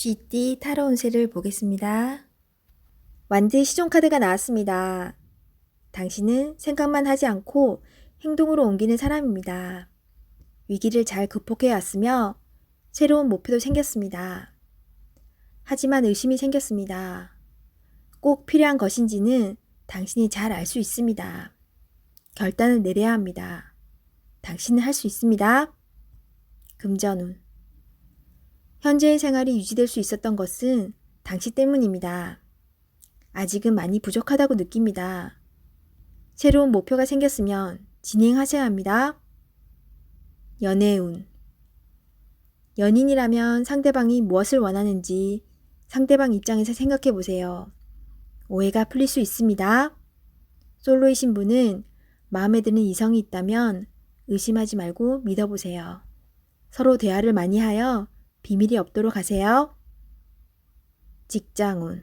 쥐띠 타로 운세를 보겠습니다. 완드 시종카드가 나왔습니다. 당신은 생각만 하지 않고 행동으로 옮기는 사람입니다. 위기를 잘 극복해 왔으며 새로운 목표도 생겼습니다. 하지만 의심이 생겼습니다. 꼭 필요한 것인지는 당신이 잘 알 수 있습니다. 결단을 내려야 합니다. 당신은 할 수 있습니다. 금전운. 현재의 생활이 유지될 수 있었던 것은 당신 때문입니다. 아직은 많이 부족하다고 느낍니다. 새로운 목표가 생겼으면 진행하셔야 합니다. 연애운. 연인이라면 상대방이 무엇을 원하는지 상대방 입장에서 생각해 보세요. 오해가 풀릴 수 있습니다. 솔로이신 분은 마음에 드는 이성이 있다면 의심하지 말고 믿어보세요. 서로 대화를 많이 하여 비밀이 없도록 하세요. 직장운.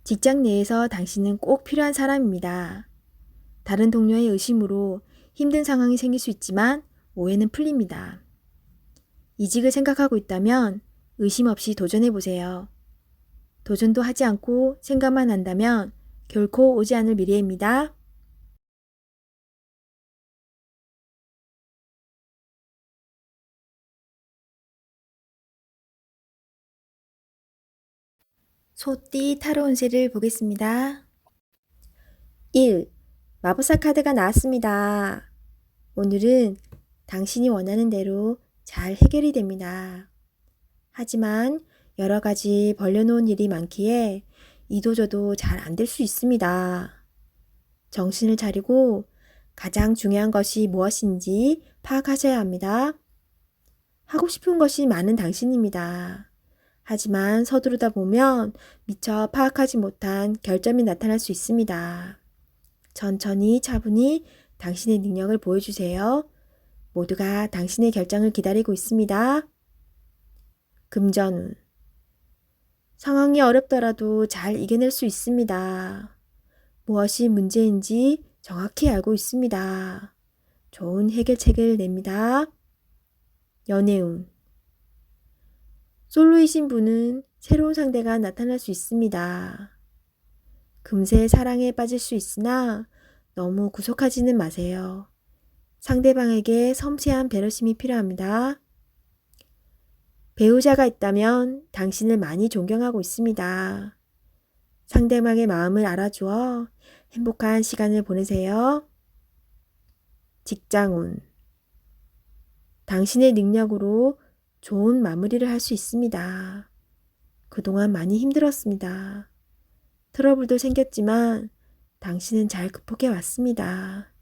직장 내에서 당신은 꼭 필요한 사람입니다. 다른 동료의 의심으로 힘든 상황이 생길 수 있지만 오해는 풀립니다. 이직을 생각하고 있다면 의심 없이 도전해보세요. 도전도 하지 않고 생각만 한다면 결코 오지 않을 미래입니다. 소띠 타로 운세를 보겠습니다. 1. 마법사 카드가 나왔습니다. 오늘은 당신이 원하는 대로 잘 해결이 됩니다. 하지만 여러 가지 벌려놓은 일이 많기에 이도저도 잘 안 될 수 있습니다. 정신을 차리고 가장 중요한 것이 무엇인지 파악하셔야 합니다. 하고 싶은 것이 많은 당신입니다. 하지만 서두르다 보면 미처 파악하지 못한 결점이 나타날 수 있습니다. 천천히 차분히 당신의 능력을 보여주세요. 모두가 당신의 결정을 기다리고 있습니다. 금전운. 상황이 어렵더라도 잘 이겨낼 수 있습니다. 무엇이 문제인지 정확히 알고 있습니다. 좋은 해결책을 냅니다. 연애운. 솔로이신 분은 새로운 상대가 나타날 수 있습니다. 금세 사랑에 빠질 수 있으나 너무 구속하지는 마세요. 상대방에게 섬세한 배려심이 필요합니다. 배우자가 있다면 당신을 많이 존경하고 있습니다. 상대방의 마음을 알아주어 행복한 시간을 보내세요. 직장운. 당신의 능력으로 좋은 마무리를 할 수 있습니다. 그동안 많이 힘들었습니다. 트러블도 생겼지만 당신은 잘 극복해 왔습니다.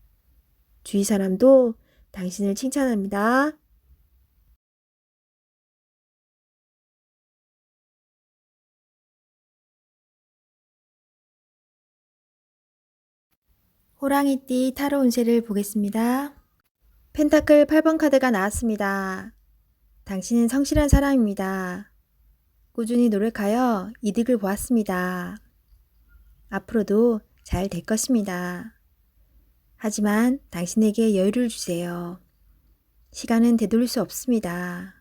주위 사람도 당신을 칭찬합니다. 호랑이띠 타로 운세를 보겠습니다. 펜타클 8번 카드가 나왔습니다. 당신은 성실한 사람입니다. 꾸준히 노력하여 이득을 보았습니다. 앞으로도 잘 될 것입니다. 하지만 당신에게 여유를 주세요. 시간은 되돌릴 수 없습니다.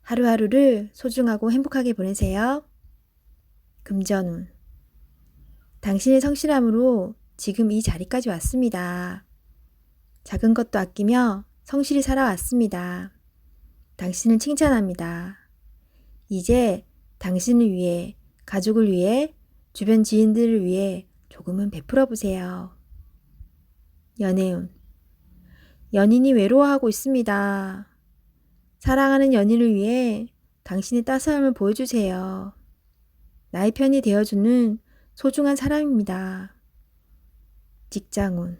하루하루를 소중하고 행복하게 보내세요. 금전운. 당신의 성실함으로 지금 이 자리까지 왔습니다. 작은 것도 아끼며 성실히 살아왔습니다. 당신을 칭찬합니다. 이제 당신을 위해, 가족을 위해, 주변 지인들을 위해 조금은 베풀어 보세요. 연애운. 연인이 외로워하고 있습니다. 사랑하는 연인을 위해 당신의 따스함을 보여주세요. 나의 편이 되어주는 소중한 사람입니다. 직장운.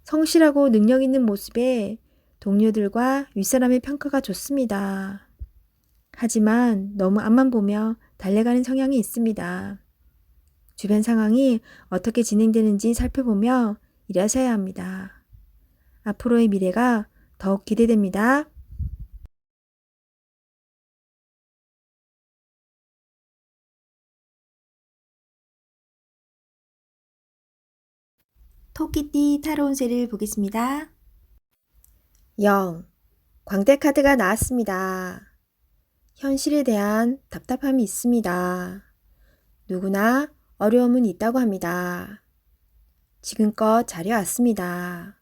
성실하고 능력 있는 모습에 동료들과 윗사람의 평가가 좋습니다. 하지만 너무 앞만 보며 달려가는 성향이 있습니다. 주변 상황이 어떻게 진행되는지 살펴보며 일하셔야 합니다. 앞으로의 미래가 더욱 기대됩니다. 토끼띠 타로 운세를 보겠습니다. 0. 광대 카드가 나왔습니다. 현실에 대한 답답함이 있습니다. 누구나 어려움은 있다고 합니다. 지금껏 잘해왔습니다.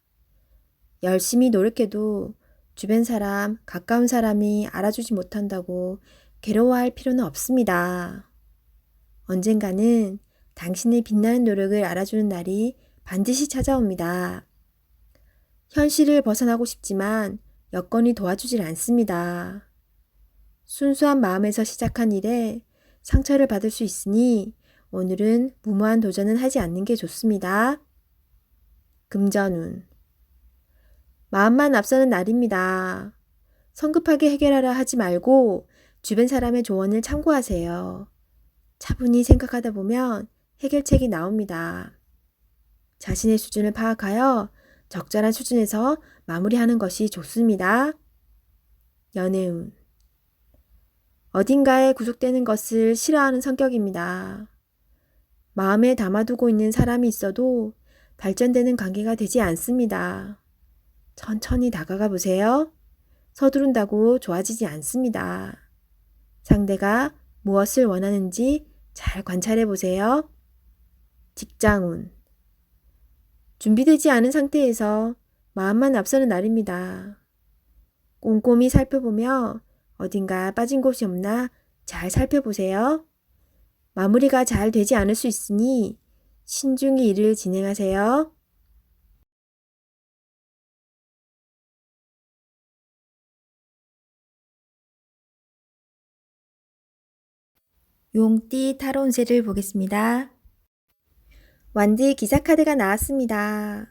열심히 노력해도 주변 사람, 가까운 사람이 알아주지 못한다고 괴로워할 필요는 없습니다. 언젠가는 당신의 빛나는 노력을 알아주는 날이 반드시 찾아옵니다. 현실을 벗어나고 싶지만 여건이 도와주질 않습니다. 순수한 마음에서 시작한 일에 상처를 받을 수 있으니 오늘은 무모한 도전은 하지 않는 게 좋습니다. 금전운. 마음만 앞서는 날입니다. 성급하게 해결하려 하지 말고 주변 사람의 조언을 참고하세요. 차분히 생각하다 보면 해결책이 나옵니다. 자신의 수준을 파악하여 적절한 수준에서 마무리하는 것이 좋습니다. 연애운. 어딘가에 구속되는 것을 싫어하는 성격입니다. 마음에 담아두고 있는 사람이 있어도 발전되는 관계가 되지 않습니다. 천천히 다가가 보세요. 서두른다고 좋아지지 않습니다. 상대가 무엇을 원하는지 잘 관찰해 보세요. 직장운. 준비되지 않은 상태에서 마음만 앞서는 날입니다. 꼼꼼히 살펴보며 어딘가 빠진 곳이 없나 잘 살펴보세요. 마무리가 잘 되지 않을 수 있으니 신중히 일을 진행하세요. 용띠 타로 운세를 보겠습니다. 완디 기사 카드가 나왔습니다.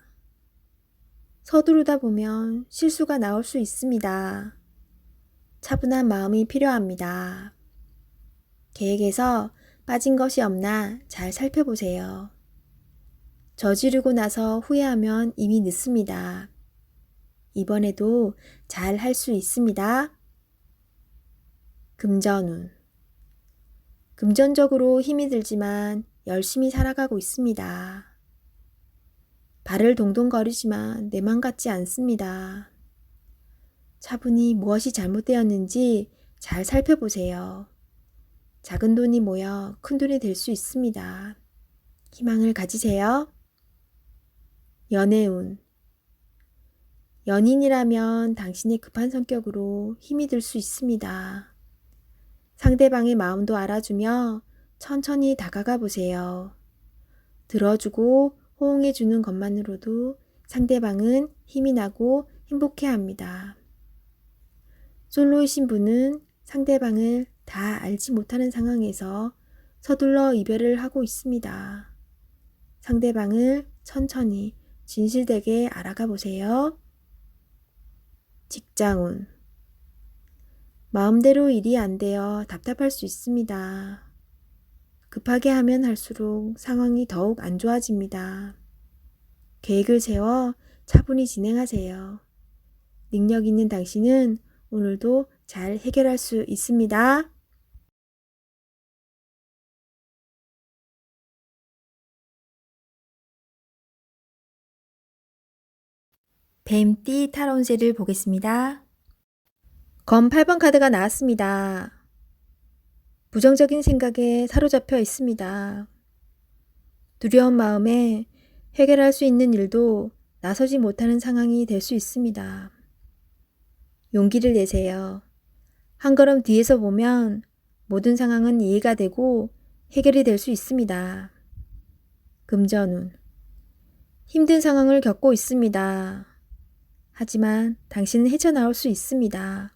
서두르다 보면 실수가 나올 수 있습니다. 차분한 마음이 필요합니다. 계획에서 빠진 것이 없나 잘 살펴보세요. 저지르고 나서 후회하면 이미 늦습니다. 이번에도 잘 할 수 있습니다. 금전운. 금전적으로 힘이 들지만 열심히 살아가고 있습니다. 발을 동동거리지만 내 맘 같지 않습니다. 차분히 무엇이 잘못되었는지 잘 살펴보세요. 작은 돈이 모여 큰 돈이 될 수 있습니다. 희망을 가지세요. 연애운. 연인이라면 당신의 급한 성격으로 힘이 들 수 있습니다. 상대방의 마음도 알아주며 천천히 다가가 보세요. 들어주고 호응해주는 것만으로도 상대방은 힘이 나고 행복해합니다. 솔로이신 분은 상대방을 다 알지 못하는 상황에서 서둘러 이별을 하고 있습니다. 상대방을 천천히 진실되게 알아가 보세요. 직장운. 마음대로 일이 안 되어 답답할 수 있습니다. 급하게 하면 할수록 상황이 더욱 안 좋아집니다. 계획을 세워 차분히 진행하세요. 능력 있는 당신은 오늘도 잘 해결할 수 있습니다. 뱀띠 타로 운세를 보겠습니다. 검 8번 카드가 나왔습니다. 부정적인 생각에 사로잡혀 있습니다. 두려운 마음에 해결할 수 있는 일도 나서지 못하는 상황이 될 수 있습니다. 용기를 내세요. 한 걸음 뒤에서 보면 모든 상황은 이해가 되고 해결이 될 수 있습니다. 금전운. 힘든 상황을 겪고 있습니다. 하지만 당신은 헤쳐나올 수 있습니다.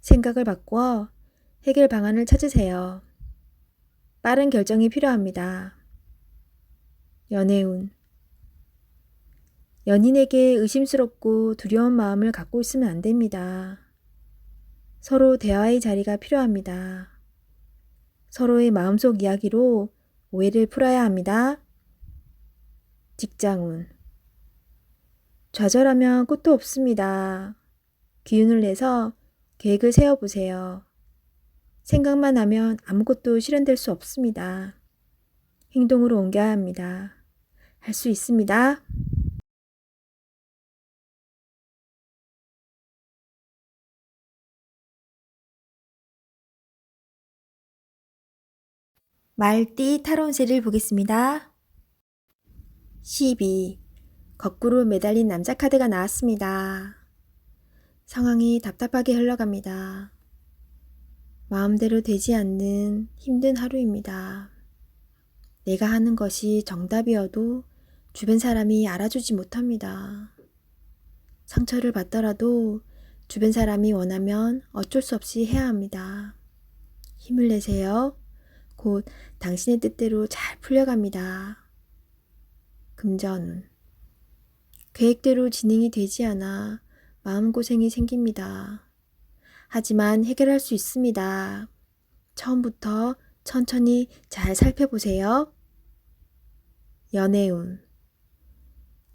생각을 바꾸어 해결 방안을 찾으세요. 빠른 결정이 필요합니다. 연애운. 연인에게 의심스럽고 두려운 마음을 갖고 있으면 안 됩니다. 서로 대화의 자리가 필요합니다. 서로의 마음속 이야기로 오해를 풀어야 합니다. 직장운. 좌절하면 끝도 없습니다. 기운을 내서 계획을 세워보세요. 생각만 하면 아무것도 실현될 수 없습니다. 행동으로 옮겨야 합니다. 할 수 있습니다. 말띠 타론세를 보겠습니다. 12. 거꾸로 매달린 남자 카드가 나왔습니다. 상황이 답답하게 흘러갑니다. 마음대로 되지 않는 힘든 하루입니다. 내가 하는 것이 정답이어도 주변 사람이 알아주지 못합니다. 상처를 받더라도 주변 사람이 원하면 어쩔 수 없이 해야 합니다. 힘을 내세요. 곧 당신의 뜻대로 잘 풀려갑니다. 금전운. 계획대로 진행이 되지 않아 마음고생이 생깁니다. 하지만 해결할 수 있습니다. 처음부터 천천히 잘 살펴보세요. 연애운.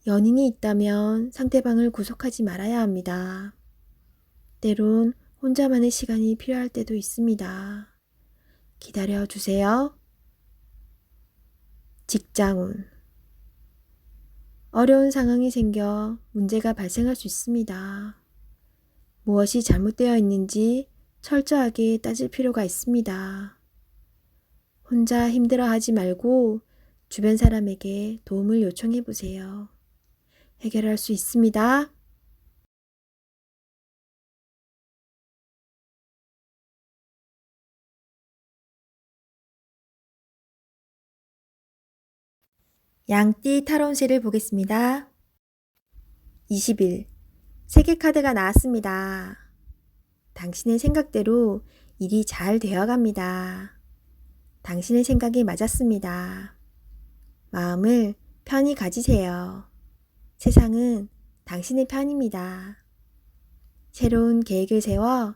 연인이 있다면 상대방을 구속하지 말아야 합니다. 때론 혼자만의 시간이 필요할 때도 있습니다. 기다려 주세요. 직장운. 어려운 상황이 생겨 문제가 발생할 수 있습니다. 무엇이 잘못되어 있는지 철저하게 따질 필요가 있습니다. 혼자 힘들어하지 말고 주변 사람에게 도움을 요청해 보세요. 해결할 수 있습니다. 양띠 타론세를 보겠습니다. 20일. 세계 카드가 나왔습니다. 당신의 생각대로 일이 잘 되어갑니다. 당신의 생각이 맞았습니다. 마음을 편히 가지세요. 세상은 당신의 편입니다. 새로운 계획을 세워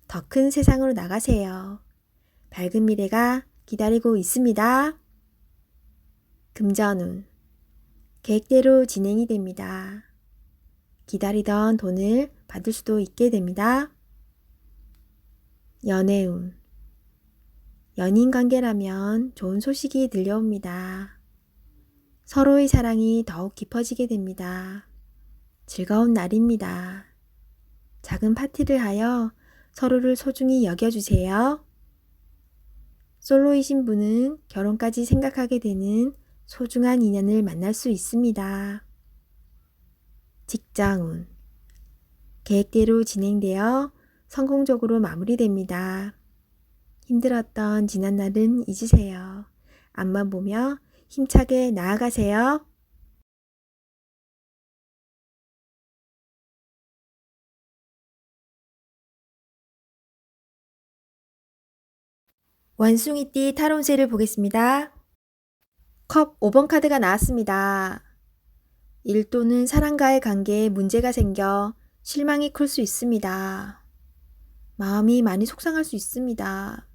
더 큰 세상으로 나가세요. 밝은 미래가 기다리고 있습니다. 금전운. 계획대로 진행이 됩니다. 기다리던 돈을 받을 수도 있게 됩니다. 연애운. 연인 관계라면 좋은 소식이 들려옵니다. 서로의 사랑이 더욱 깊어지게 됩니다. 즐거운 날입니다. 작은 파티를 하여 서로를 소중히 여겨주세요. 솔로이신 분은 결혼까지 생각하게 되는 소중한 인연을 만날 수 있습니다. 직장운. 계획대로 진행되어 성공적으로 마무리됩니다. 힘들었던 지난날은 잊으세요. 앞만 보며 힘차게 나아가세요. 원숭이띠 타론세를 보겠습니다. 컵 5번 카드가 나왔습니다. 일 또는 사람과의 관계에 문제가 생겨 실망이 클 수 있습니다. 마음이 많이 속상할 수 있습니다.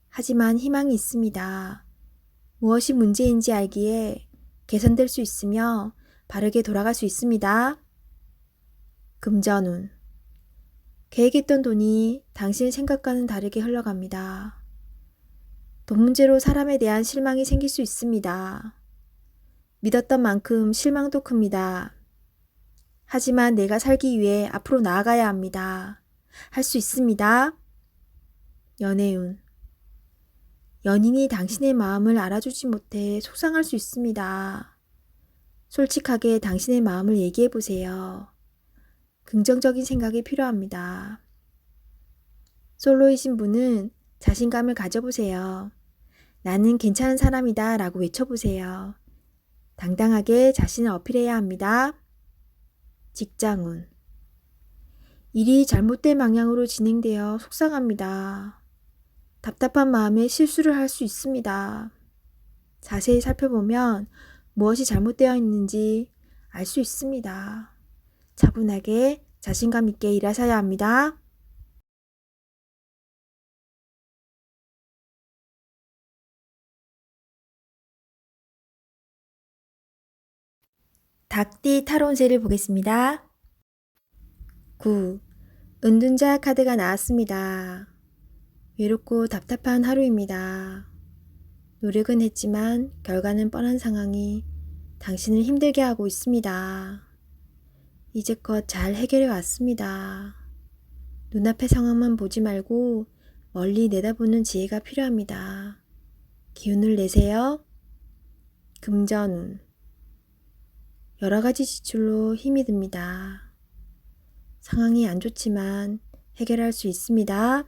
하지만 희망이 있습니다. 무엇이 문제인지 알기에 개선될 수 있으며 바르게 돌아갈 수 있습니다. 금전운. 계획했던 돈이 당신의 생각과는 다르게 흘러갑니다. 돈 문제로 사람에 대한 실망이 생길 수 있습니다. 믿었던 만큼 실망도 큽니다. 하지만 내가 살기 위해 앞으로 나아가야 합니다. 할 수 있습니다. 연애운. 연인이 당신의 마음을 알아주지 못해 속상할 수 있습니다. 솔직하게 당신의 마음을 얘기해 보세요. 긍정적인 생각이 필요합니다. 솔로이신 분은 자신감을 가져보세요. 나는 괜찮은 사람이다 라고 외쳐보세요. 당당하게 자신을 어필해야 합니다. 직장운. 일이 잘못된 방향으로 진행되어 속상합니다. 답답한 마음에 실수를 할 수 있습니다. 자세히 살펴보면 무엇이 잘못되어 있는지 알 수 있습니다. 차분하게 자신감 있게 일하셔야 합니다. 닭띠 타론세를 보겠습니다. 9. 은둔자 카드가 나왔습니다. 외롭고 답답한 하루입니다. 노력은 했지만 결과는 뻔한 상황이 당신을 힘들게 하고 있습니다. 이제껏 잘 해결해 왔습니다. 눈앞의 상황만 보지 말고 멀리 내다보는 지혜가 필요합니다. 기운을 내세요. 금전운. 여러 가지 지출로 힘이 듭니다. 상황이 안 좋지만 해결할 수 있습니다.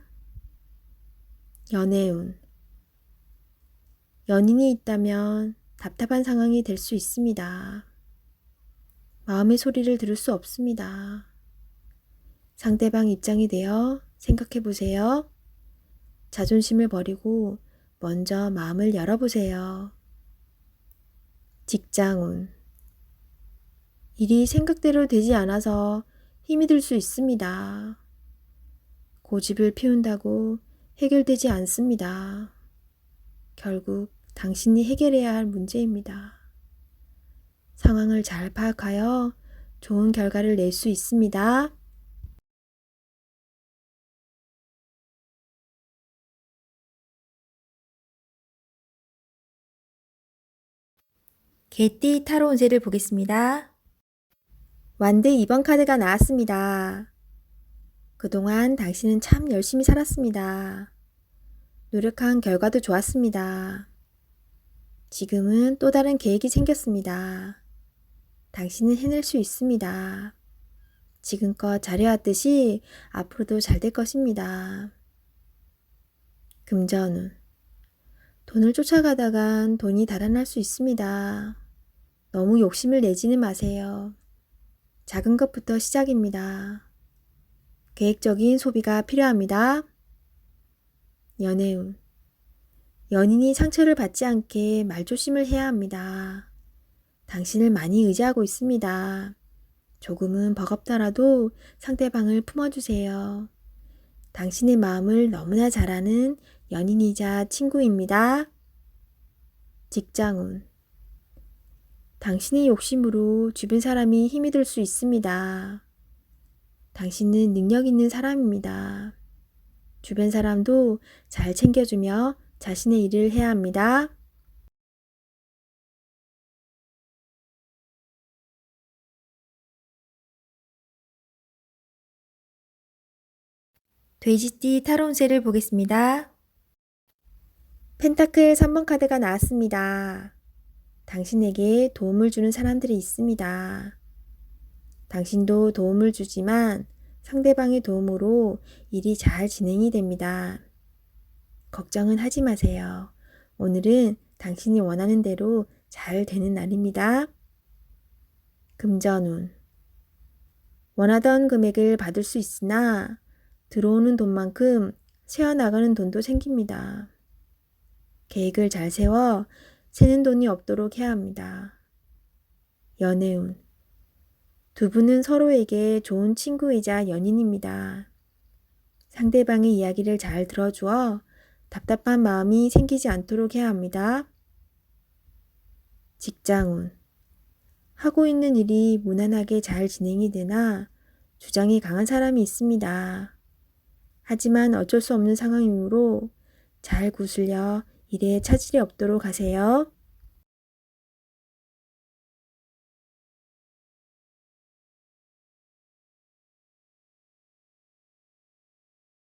연애운. 연인이 있다면 답답한 상황이 될 수 있습니다. 마음의 소리를 들을 수 없습니다. 상대방 입장이 되어 생각해 보세요. 자존심을 버리고 먼저 마음을 열어보세요. 직장운. 일이 생각대로 되지 않아서 힘이 들 수 있습니다. 고집을 피운다고 해결되지 않습니다. 결국 당신이 해결해야 할 문제입니다. 상황을 잘 파악하여 좋은 결과를 낼 수 있습니다. 개띠 타로 운세를 보겠습니다. 완드 2번 카드가 나왔습니다. 그동안 당신은 참 열심히 살았습니다. 노력한 결과도 좋았습니다. 지금은 또 다른 계획이 생겼습니다. 당신은 해낼 수 있습니다. 지금껏 잘해왔듯이 앞으로도 잘 될 것입니다. 금전운. 돈을 쫓아가다간 돈이 달아날 수 있습니다. 너무 욕심을 내지는 마세요. 작은 것부터 시작입니다. 계획적인 소비가 필요합니다. 연애운. 연인이 상처를 받지 않게 말조심을 해야 합니다. 당신을 많이 의지하고 있습니다. 조금은 버겁더라도 상대방을 품어주세요. 당신의 마음을 너무나 잘 아는 연인이자 친구입니다. 직장운. 당신의 욕심으로 주변 사람이 힘이 들 수 있습니다. 당신은 능력 있는 사람입니다. 주변 사람도 잘 챙겨주며 자신의 일을 해야 합니다. 돼지띠 타로 운세를 보겠습니다. 펜타클 3번 카드가 나왔습니다. 당신에게 도움을 주는 사람들이 있습니다. 당신도 도움을 주지만 상대방의 도움으로 일이 잘 진행이 됩니다. 걱정은 하지 마세요. 오늘은 당신이 원하는 대로 잘 되는 날입니다. 금전운. 원하던 금액을 받을 수 있으나 들어오는 돈만큼 새어나가는 돈도 생깁니다. 계획을 잘 세워 새는 돈이 없도록 해야 합니다. 연애운. 두 분은 서로에게 좋은 친구이자 연인입니다. 상대방의 이야기를 잘 들어주어 답답한 마음이 생기지 않도록 해야 합니다. 직장운. 하고 있는 일이 무난하게 잘 진행이 되나 주장이 강한 사람이 있습니다. 하지만 어쩔 수 없는 상황이므로 잘 구슬려 일에 차질이 없도록 하세요.